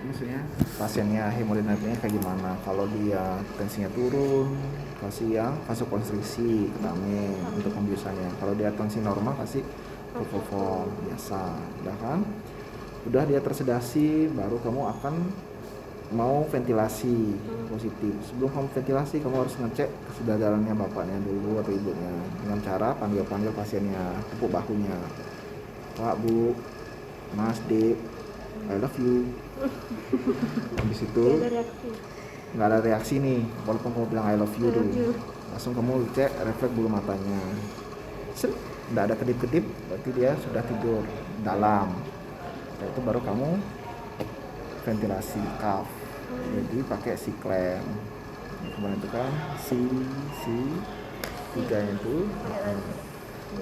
Maksudnya pasiennya hemodinamiknya kayak gimana. Kalau dia tensinya turun, kasih yang vasokonstriksi, vitamin untuk pembiusannya. Kalau dia tensi normal kasih propofol biasa, udah kan? Udah dia tersedasi, baru kamu akan mau ventilasi positif. Sebelum kamu ventilasi, kamu harus ngecek kesadarannya bapaknya dulu atau ibunya dengan cara panggil-panggil pasiennya, tepuk bahunya. Pak, Bu, Mas, Dek, I love you. Habis itu nggak ada reaksi nih, walaupun kamu bilang I love you dulu. Langsung kamu cek refleks bulu matanya. Set, nggak ada kedip-kedip, berarti dia sudah tidur dalam. Setelah itu baru kamu ventilasi cuff. Jadi pakai siklen. Kemarin itu kan si tiganya itu.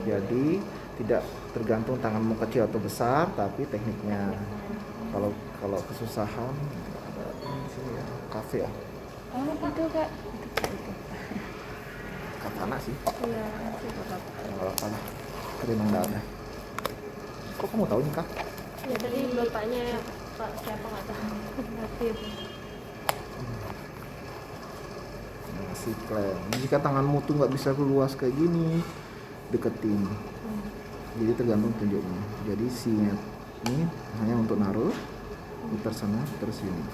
Jadi tidak tergantung tanganmu kecil atau besar, tapi tekniknya. Kalau kesusahan ada di sini ya, kafe ya. Oh itu kak. Katana sih. Iya. Nggak apa lah. Tapi emang nggak ada. Kok kamu tahu nih kak? Ya tadi bapaknya Pak siapa nggak tahu. Aktif. Nah, siklen. Jika tanganmu tuh nggak bisa luas kayak gini, deketin. Jadi tergantung tunjuknya. Jadi sinya ini hanya untuk naruh, putar sana, putar sini.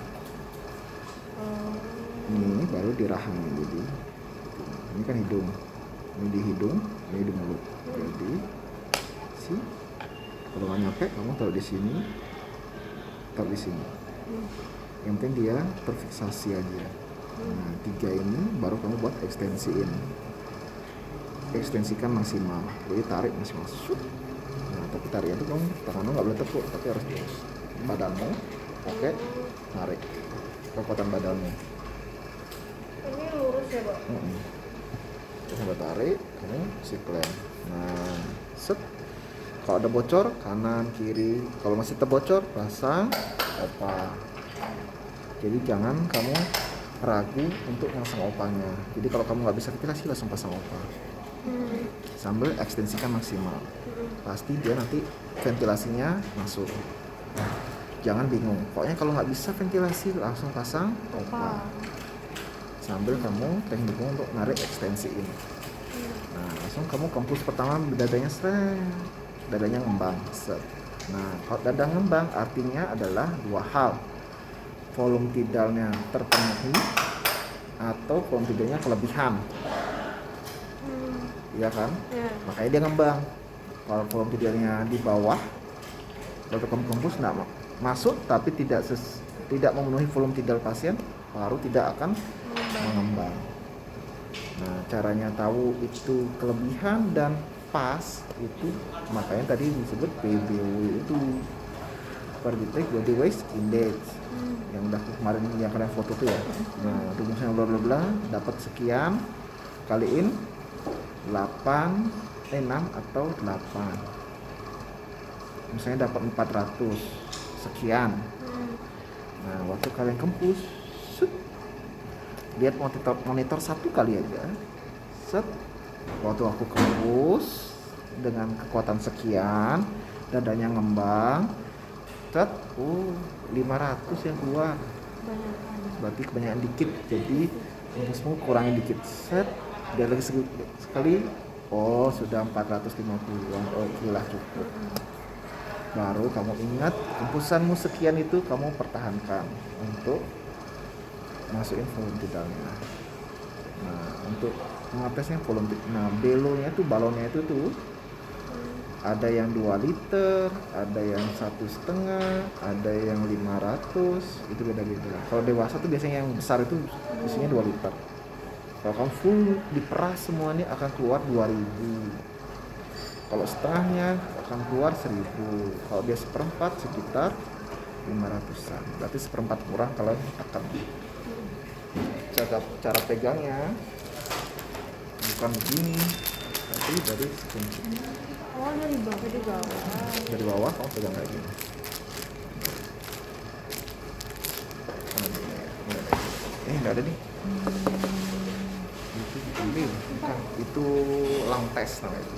Ini baru di rahang. Jadi ini kan hidung, ini di hidung, ini di mulut. Jadi kalau nggak nyampe, kamu taruh di sini, taruh di sini. Yang penting dia terfiksasi aja. Nah, 3 ini baru kamu buat ekstensiin. Ekstensikan maksimal. Jadi tarik maksimal. Nah, tapi tariknya itu kamu tanganmu nggak boleh tepuk, tapi harus badanmu pakai tarik kekuatan badanmu. Ini lurus ya Pak? Coba tarik, kamu siklen. Nah, set. Kalau ada bocor, kanan, kiri. Kalau masih terbocor, pasang opa. Jadi jangan kamu ragu untuk pasang opanya. Jadi kalau kamu nggak bisa ventilasi, langsung pasang opa. Sambil ekstensikan maksimal. Pasti dia nanti ventilasinya masuk. Jangan bingung. Pokoknya kalau nggak bisa ventilasi, langsung pasang opa. Sambil kamu tekniknya untuk narik ekstensi ini. Nah, langsung kamu kempus pertama dadanya dadanya ngembang. Set. Nah, kalau dada ngembang artinya adalah 2 hal. Volume tidalnya terpenuhi atau volume tidalnya kelebihan. Iya kan? Ya. Makanya dia ngembang. Kalau volume tidalnya di bawah, kalau kamu kempus nggak masuk tapi tidak memenuhi volume tidal pasien, paru tidak akan mengembang. Nah, caranya tahu itu kelebihan dan pas itu makanya tadi disebut PBW itu, per detik body waste index, yang udah kemarin yang kalian foto tuh ya. Nah, rumusnya bla bla bla, dapat sekian kaliin 6 atau 8. Misalnya dapat 400 sekian. Nah, waktu kalian kempus, lihat monitor 1 kali aja. Set. Waktu aku kempus dengan kekuatan sekian, dadanya ngembang. Set. 500 yang keluar. Berarti kebanyakan dikit. Jadi kempusmu kurangin dikit. Set. Dia lagi sekali. Oh, sudah 450-an. Oke lah, cukup. Baru kamu ingat kempusanmu sekian itu kamu pertahankan untuk masukin volume tidalnya. Nah, untuk mengatesnya volume tidal. Nah, belonya tuh balonnya itu tuh ada yang 2 liter, ada yang 1,5, ada yang 500, itu beda-beda. Kalau dewasa tuh biasanya yang besar itu isinya 2 liter. Kalau kamu full diperas semuanya akan keluar 2000. Kalau setengahnya akan keluar 1000. Kalau dia seperempat sekitar 500-an. Berarti seperempat kurang kalau akan. Cara pegangnya bukan begini, tapi dari sini. Oh dari bawah. Dari bawah kamu pegang kayak gini. Nggak ada nih. Itu lung test namanya itu.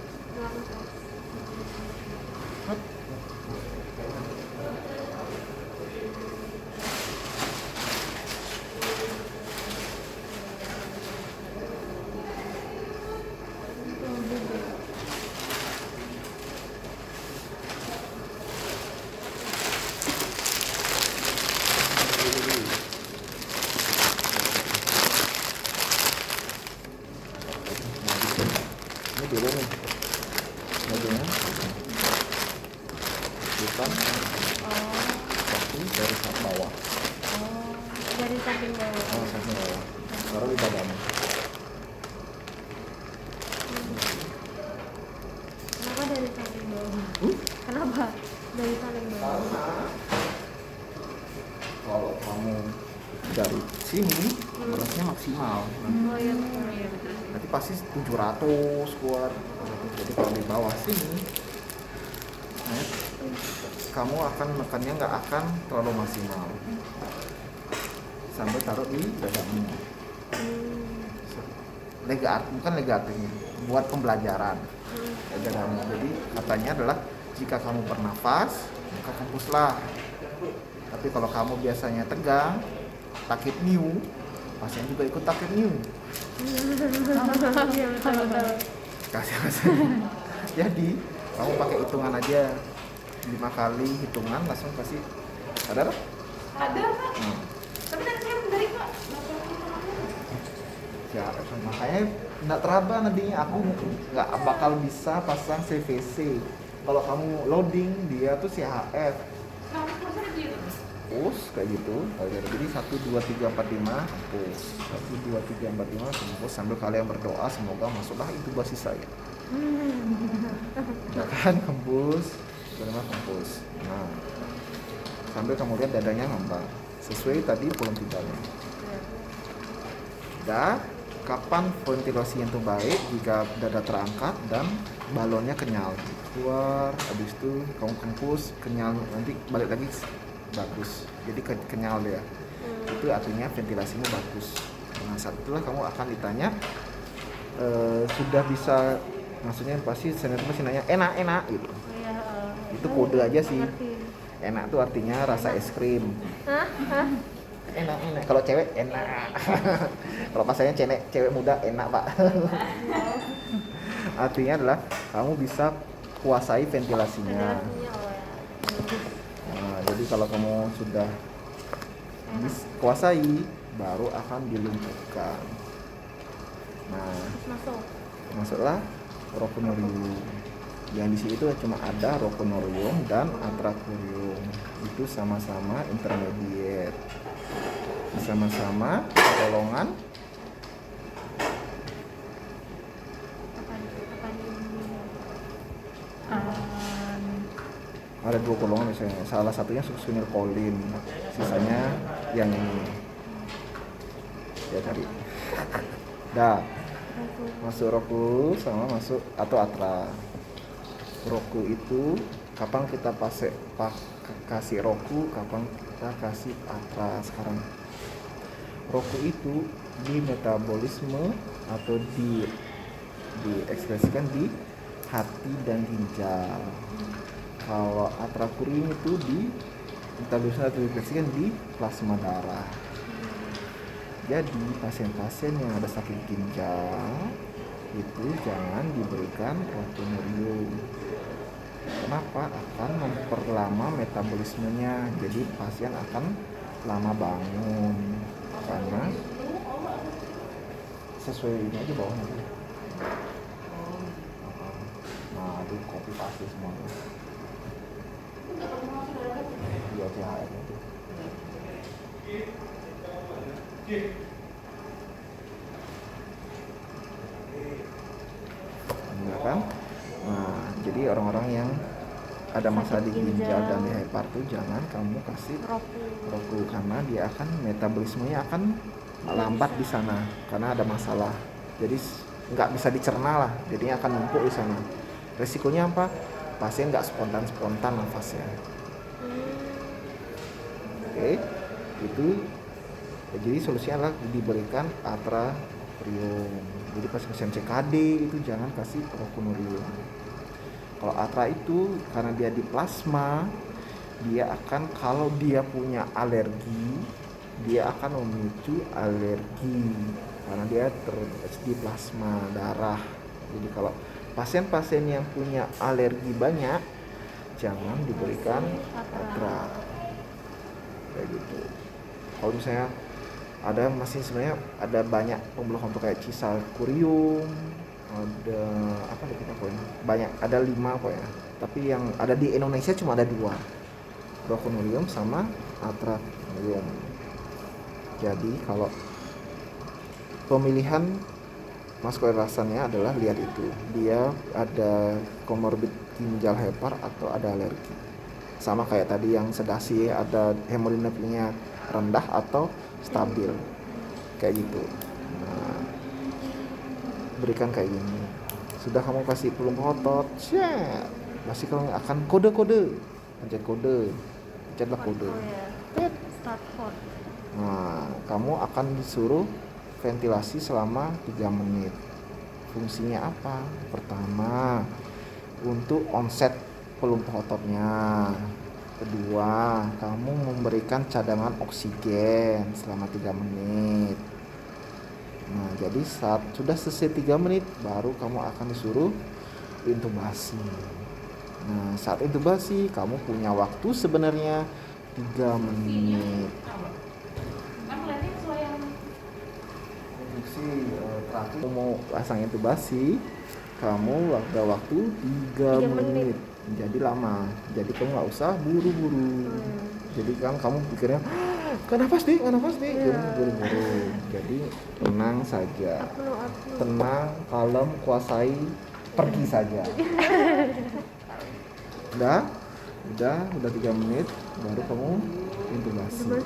masukkan Oh. kaki dari bawah. Oh. Dari samping bawah. Oh, samping bawah. Taruh di dadamu. Kenapa dari samping bawah? Hmm? Kenapa dari samping bawah? Karena kalau kamu dari sini beratnya maksimal. Oh iya betul ya. Nanti pasti 700 keluar. Jadi kalau di bawah sini, nah, kamu akan menekannya nggak akan terlalu maksimal. Sambil taruh di dadamu. Lega, bukan lega artinya, buat pembelajaran. Dadamu. Jadi katanya adalah jika kamu bernafas, maka hembuslah. Tapi kalau kamu biasanya tegang, takip new, pasien juga ikut takip new. Iya betul. Kasih rasanya. Jadi kamu pakai hitungan aja 5 kali hitungan langsung kasih sadar. Ada Kak. Tapi nanti saya dari Kak. Ya makanya nggak teraba nantinya aku nggak bakal bisa pasang CVC. Kalau kamu loading dia tuh CHF. Nah, masa gitu. Hapus kayak gitu. Jadi 1 2 3 4 5 hapus. 1 2 3 4 5 hapus sambil kalian berdoa semoga masuklah intubasi saya. Ya kan hembus, benar hembus. Nah, sambil kamu lihat dadanya ngembang sesuai tadi volume tidaknya. Dan kapan ventilasi yang terbaik jika dada terangkat dan balonnya kenyal keluar, habis itu kamu hembus kenyal, nanti balik lagi bagus, jadi kenyal dia. Itu artinya ventilasinya bagus. Nah saat itulah kamu akan ditanya sudah bisa, maksudnya pasti senator pasti nanya enak gitu. Iya. Itu kode aja sih. Ngerti. Enak tuh artinya rasa es krim. Hah? Enak. Kalau cewek enak. Kalau pasalnya cewek muda enak pak. Artinya adalah kamu bisa kuasai ventilasinya. Ventilasinya oh ya. Nah, jadi kalau kamu sudah kuasai, baru akan dilumpuhkan. Nah, Masuk. masuklah roconorium. Yang di situ cuma ada roconorium dan atracurium. Itu sama-sama intermediate. Sama-sama golongan ada 2 golongan misalnya. Salah satunya succinylcholine, sisanya yang ini. Ya tadi. Dah. Masuk roku sama masuk atau atra. Roku itu kapan kita kasih roku, kapan kita kasih atra sekarang. Roku itu di metabolisme atau diekspresikan di hati dan ginjal. Kalau atracurium itu di metabolisme atau diekspresikan di plasma darah. Jadi pasien-pasien yang ada sakit ginjal itu jangan diberikan roconorium. Kenapa? Akan memperlama metabolismenya. Jadi pasien akan lama bangun karena sesuai ini aja bawahnya. Nah, itu kopi pasti semuanya. Iya CHR itu. Enggak kan? Nah, jadi orang-orang yang ada masalah di ginjal dan di hepar tuh jangan kamu kasih roku karena dia akan metabolismenya akan lambat di sana karena ada masalah. Jadi nggak bisa dicerna lah, jadinya akan numpuk di sana. Resikonya apa? Pasien nggak spontan nafasnya. Oke, itu jadi solusinya adalah diberikan atracurium. Jadi pasien CKD itu jangan kasih roconorium. Kalau atra itu karena dia di plasma, dia akan kalau dia punya alergi, dia akan memicu alergi karena dia di plasma darah. Jadi kalau pasien-pasien yang punya alergi banyak, jangan diberikan atra. Kayak gitu. Kalau misalnya ada masih sebenarnya ada banyak pembuluh untuk kayak cisalcurium ada apa nih kita poin banyak, ada 5 poin, tapi yang ada di Indonesia cuma ada 2, Procuneium sama Atracuneium. Jadi kalau pemilihan maskoterasannya adalah lihat itu, dia ada komorbid ginjal hepar atau ada alergi, sama kayak tadi yang sedasi, ada hemodinamiknya rendah atau stabil kayak gitu. Nah, berikan kayak gini, sudah kamu kasih pelumpuh otot, masih kamu akan kode-kode, pencet kode, pencetlah kode. Oh ya. Start hot. Nah, kamu akan disuruh ventilasi selama 3 menit. Fungsinya apa? Pertama, untuk onset pelumpuh ototnya. Kedua, kamu memberikan cadangan oksigen selama 3 menit. Nah, jadi saat sudah selesai 3 menit, baru kamu akan disuruh intubasi. Nah, saat intubasi, kamu punya waktu sebenarnya 3 menit. Kan melihatnya sesuai yang Fungsi terakhir mau pasang intubasi, kamu ada waktu 3 3 menit. menit. Jadi lama. Jadi kamu nggak usah buru-buru. Jadi kan kamu pikirnya nggak nafas deh. Jadi buru-buru. Jadi tenang saja. Apnu. Tenang, kalem, kuasai, pergi saja. Udah 3 menit, baru kamu intubasi.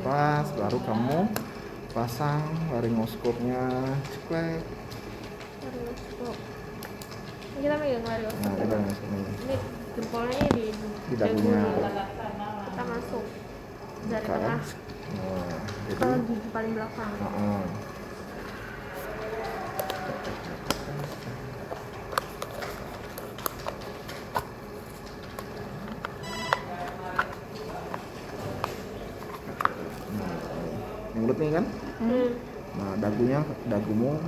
Pas, baru kamu pasang laringoskopnya, ceklek. Ini kita megang Mario. Nah, ini laringoskopnya. Ini jempolnya Di dagunya. Kita masuk dari Sekarang, tengah nah, ke jadi, gigi paling belakang. mulut nih kan. Nah, dagumu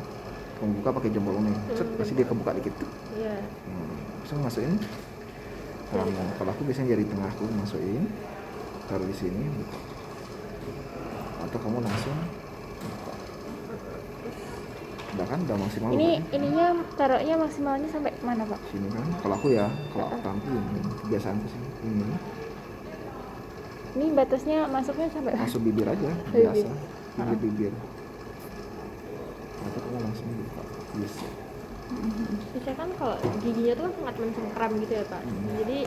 kamu buka pakai jempol ini. Pasti dia kebuka dikit tuh. Iya. Bisa masukin. Kalau aku biasanya jari tengah aku masukin, taruh di sini, buka. Atau kamu langsung buka. Udah maksimal. Ini kan? ininya taruhnya maksimalnya sampai mana, Pak? Sini kan. Kalau aku tampil ini kebiasaanku sih. Ini batasnya masuknya sampai Masuk bibir aja, Bibir. biasa. Bibir. Atau kamu langsung buka. Bisa. Biasanya kan kalau giginya tuh kan sangat mencengkram gitu ya Pak. Jadi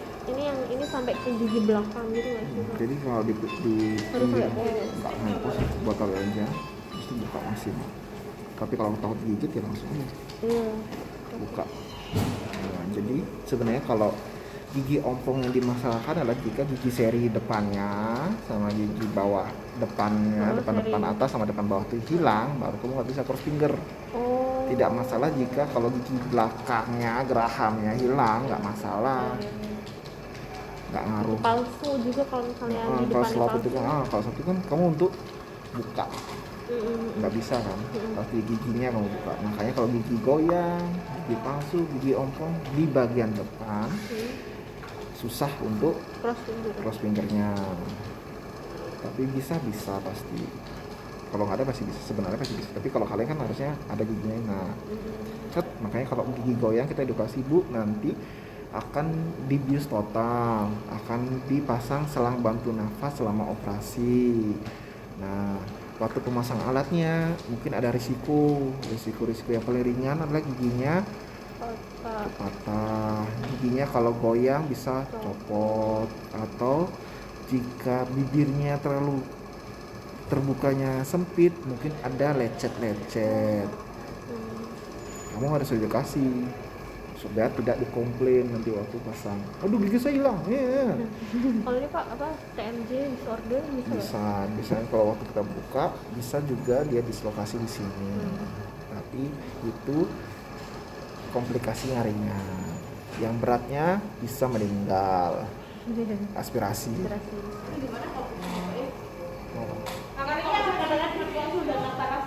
ini sampai ke gigi belakang gitu nggak sih Pak? Jadi kalau di Harus pinggir sampai bawah. nggak ngampus, botol aja, mesti buka maksimal. Tapi kalau takut gigit ya langsung aja buka. Nah, jadi sebenarnya kalau gigi ompong yang dimasalahkan adalah jika gigi seri depannya sama gigi bawah depannya, depan atas sama depan bawah itu hilang, baru kamu nggak bisa cross finger. Tidak masalah jika kalau gigi belakangnya, gerahamnya hilang, nggak masalah, nggak ngaruh. Palsu juga kalau misalnya di Kalau depannya slop palsu. itu kan, kalau slop itu kan kamu untuk buka, nggak bisa kan, pasti giginya kamu buka. Makanya kalau gigi goyang, gigi palsu, gigi ompong di bagian depan susah untuk cross fingernya. Tapi bisa pasti. Kalau nggak ada pasti bisa, sebenarnya pasti bisa. Tapi kalau kalian kan harusnya ada giginya. Nah, makanya kalau gigi goyang kita edukasi Bu, nanti akan dibius total, akan dipasang selang bantu nafas selama operasi. Nah, waktu pemasang alatnya mungkin ada risiko yang paling ringan adalah giginya patah. Giginya kalau goyang bisa copot, atau jika bibirnya terlalu terbukanya sempit mungkin ada lecet. Kamu harus edukasi supaya tidak dikomplain nanti waktu pasang. Aduh gigi saya hilang. Kalau ini Pak TMJ disorder bisa. Bisa kalau waktu kita buka bisa juga dia dislokasi di sini. Tapi itu komplikasinya ringan. Yang beratnya bisa meninggal. Aspirasi.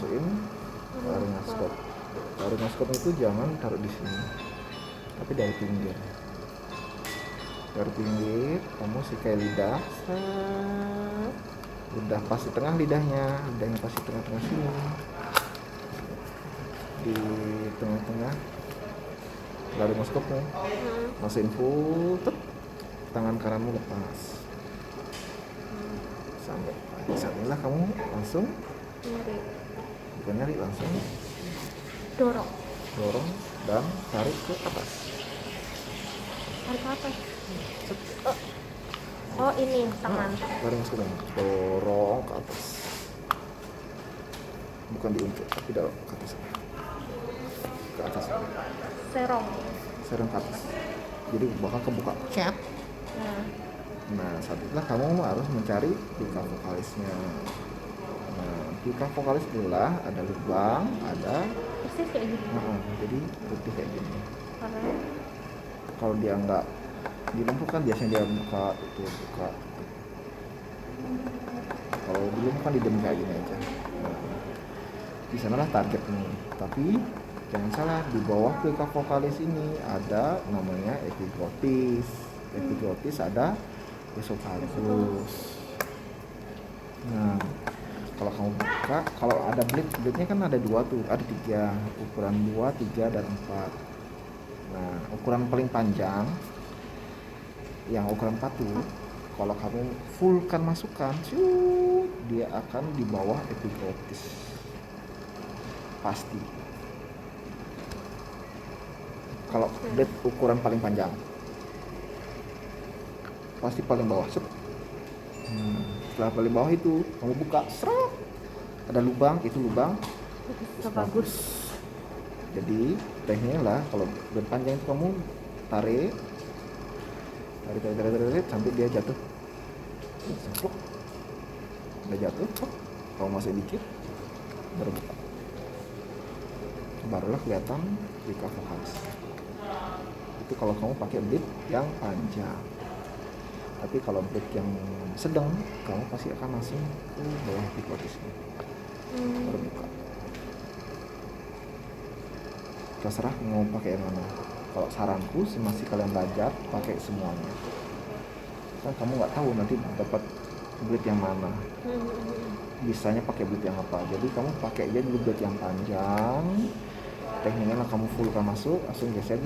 Masukin laringoskop itu jangan taruh di sini, tapi dari pinggir kamu sikai lidah, udah pasti tengah lidahnya pasti tengah sini. di tengah-tengah laryngoscope nih, masukin full, tek, tangan kananmu lepas sampai saatnya kamu langsung Nyari. bukan nyari, langsung Dorong. dorong dan tarik ke atas. Tarik apa? Oh ini tangan. Laryngoscope dorong ke atas, bukan diungkit tapi dorong ke atas, Serong. serong ke atas, jadi bakal kebuka cat. Nah saat itulah kamu harus mencari pika vokalisnya. Nah pika vokalis adalah ada lubang, ada Persis kayak gini. jadi putih kayak gini. Karena Kalau dia nggak dilumpuhkan biasanya dia buka itu buka. Kalau dilumpuhkan didem kayak gini aja. Nah, di sanalah target nih. Tapi jangan salah, di bawah pika vokalis ini ada namanya epiglotis. Epiglotis ada esophagus. Nah, kalau kamu buka, kalau ada blade-nya kan ada 2 tuh, ada 3, ukuran 2, 3, dan 4. Nah, ukuran paling panjang yang ukuran 4 tuh, kalau kamu fullkan masukkan, dia akan di bawah epiglotis. Pasti. Kalau blade ukuran paling panjang, pasti paling bawah. Setelah paling bawah itu kamu buka, serot, ada lubang, itu lubang bagus. Jadi tekniknya lah, kalau blade panjang itu kamu tarik sampai dia jatuh. Sempluk. Udah jatuh, kamu masih dikit, baru buka. Barulah kelihatan pika vokalis. Itu kalau kamu pakai blade yang panjang. Tapi kalau blade yang sedang, kamu pasti akan langsung ke bawah epiglotisnya. Baru buka. Terserah mau pakai yang mana. Kalau saranku sih masih kalian belajar pakai semuanya. Kan kamu nggak tahu nanti dapat blade yang mana. Bisanya pakai blade yang apa. Jadi kamu pakai aja dulu blade yang panjang. Tekniknya lah kamu fullkan masuk, langsung geser,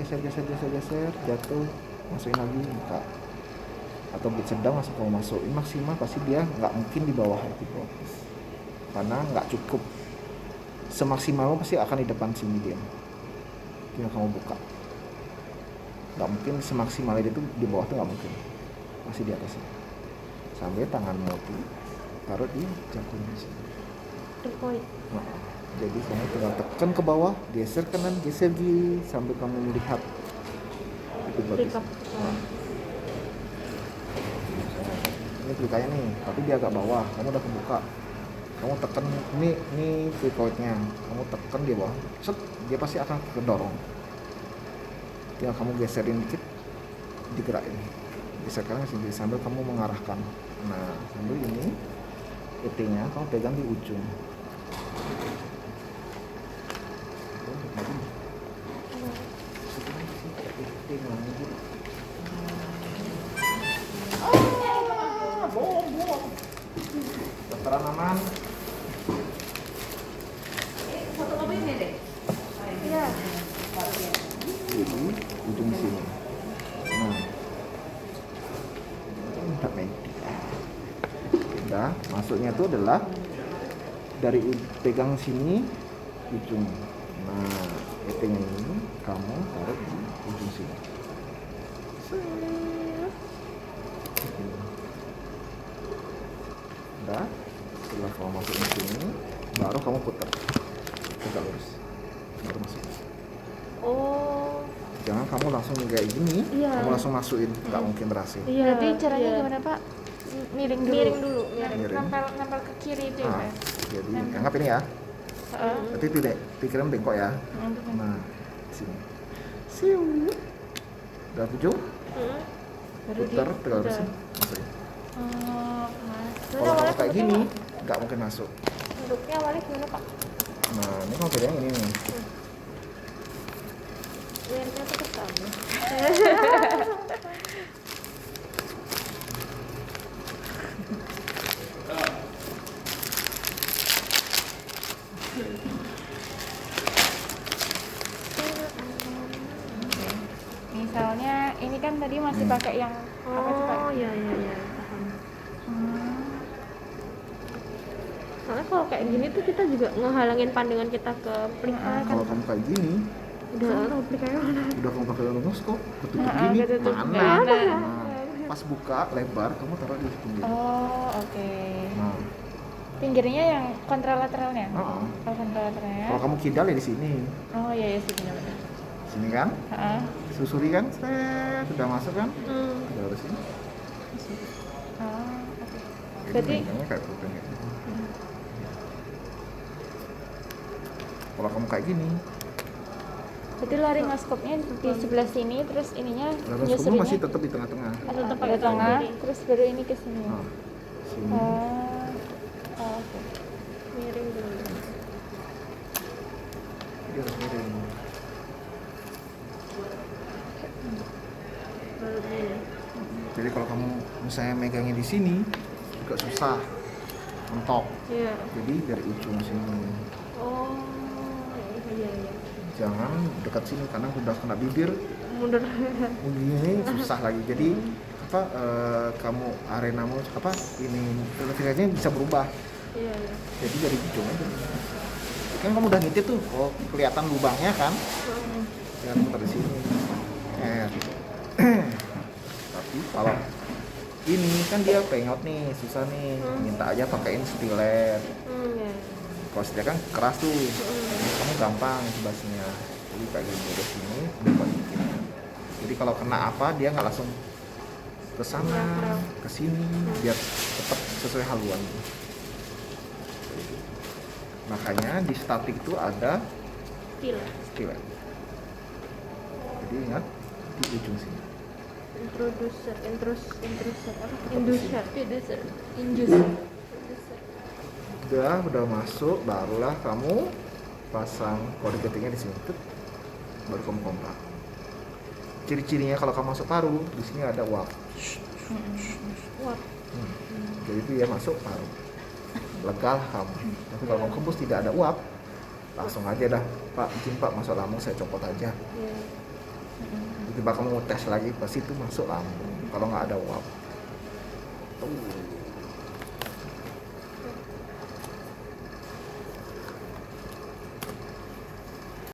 jatuh, masukin lagi, buka. Atau blade sedang langsung kamu masukin maksimal, pasti dia nggak mungkin di bawah epiglotis. Karena nggak cukup. Semaksimal pasti akan di depan sini dia. Tinggal kamu buka. Nggak mungkin semaksimal itu di bawah tuh nggak mungkin, masih di atasnya. Sampai tanganmu tuh taruh di jangkauan sini. Terpoint. Nah, jadi kamu tinggal tekan ke bawah, geser kanan, geser kiri sampai kamu melihat epiglotis. Nah, ini pelikanya nih, tapi dia agak bawah. Kamu udah kebuka, kamu tekan ini precoidnya, kamu tekan di bawah, set, dia pasti akan kedorong. Tinggal kamu geserin dikit, digerakin, geser kanan sini sambil kamu mengarahkan. Nah, sambil ini ET-nya kamu pegang di ujung. Dokteran aman. Foto kamu ini deh. Iya. Jadi ujung sini. Nah, tak medik. Udah, masuknya itu adalah dari pegang sini ujung. Nah, ET-nya ini kamu taruh di ujung sini. Udah, setelah kamu masukin sini, baru kamu putar tegak lurus, baru masuk. Oh. Jangan kamu langsung kayak gini, Iya. kamu langsung masukin, nggak mungkin berhasil. Iya. Berarti caranya iya. gimana Pak? Miring dulu. Miring dulu. Miring. Nempel ke kiri itu ya Pak? Nah, jadi anggap ini ya, Heeh. berarti tidak, pikiran bengkok ya. Nah, sini, siu, udah ujung, Baru putar, tegak lurus, putar. masukin. Oh, Mas. Kalau kamu kayak gini, nggak mungkin masuk. Bentuknya awalnya gimana Pak? Nah, ini kamu pegang ini nih. Lihatnya tuh kesana. misalnya ini kan tadi masih pakai yang apa tuh Pak? Oh iya iya iya paham. Hmm. Soalnya kalau kayak gini tuh kita juga ngehalangin pandangan kita ke pelihara kan. Kalau kamu kayak gini, Udah tahu peliharanya mana. udah kamu pakai onoskop, ketutup Nah, gini, ketutup mana? mana? Nah, pas buka lebar, kamu taruh di pinggir. Oh, oke. Nah, Pinggirnya yang kontralateralnya? heeh. Oh, kontralateralnya. Kalau kamu kidal ya di sini, Oh iya iya sih benar-benar. sini kan, Heeh. susuri kan, sudah masuk kan, Hmm. udah harus ini. Oh, oke. Jadi Berarti- megangnya kayak bukan kayak gitu. Kalau kamu kayak gini, Berarti laringoskopnya di sebelah sini, terus ininya lalu kamu nyusurinya masih tetap di tengah-tengah. Tetap di pakai tengah, kiri. terus baru ini ke sini. Nah, sini. Oh, oke. Miring dulu. Dia harus miring. Baru ini. Jadi kalau kamu misalnya megangnya di sini juga susah mentok. Iya. Jadi dari ujung sini. Oh iya iya. Jangan dekat sini karena udah kena bibir Mundur. begini susah lagi. Jadi apa kamu arenamu apa ini filternya bisa berubah. Iya iya. Jadi dari ujung aja. Kan kamu udah ngintip tuh, oh kelihatan lubangnya kan? Jangan muter di sini. Tapi kalau ini kan dia pengot nih, susah nih. Minta aja pakaiin stilet. Iya. Kalau stilet kan keras tuh. Ini kamu gampang jelasinnya. Jadi kayak gini dari sini, depan dikit. Jadi kalau kena apa dia nggak langsung ke sana, ke sini, biar tetap sesuai haluan. Makanya di statik itu ada Still. stilet. Jadi ingat di ujung sini. Introducer apa? Inducer. Udah masuk, barulah kamu pasang kode ketiknya di sini. Tut. Baru kamu kompak. Ciri-cirinya kalau kamu masuk paru, di sini ada uap. Wah. Jadi itu ya masuk paru. Lega lah kamu. Tapi kalau kamu kembus tidak ada uap, langsung aja dah, Pak, izin Pak masuk lambung, saya copot aja. Iya. Tiba kamu tes lagi, pasti itu masuk lambung. Kalau nggak ada uap. Tuh.